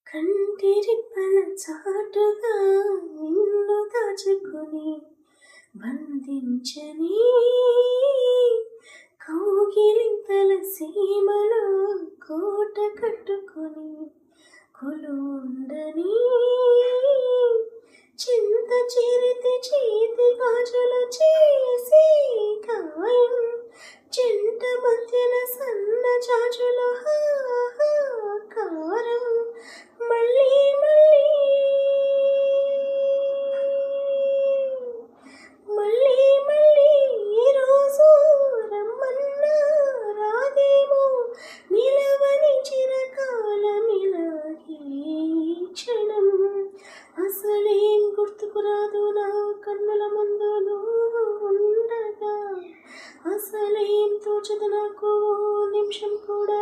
కంటిరెప్పల చాటుగా నిన్ను దాచుకొని బంధించని కౌగిలింతల సీమలో కోట కట్టుకొని కొలుండని చింత చేరితే చేతి గాజులు చేసి గాయం చెంట మధ్యన సన్న జాజులు కారం మళ్ళీ మళ్ళీ మళ్ళీ మళ్ళీ ఈరోజు రమ్మన్నా రాదేమో నిలవని చిరకాలమిలాగే క్షణం అసలేం గుర్తుకు రాదు నా కన్నుల ముందు నువ్వు ఉండగా అసలేం తోచదు నాకు నిమిషం కూడా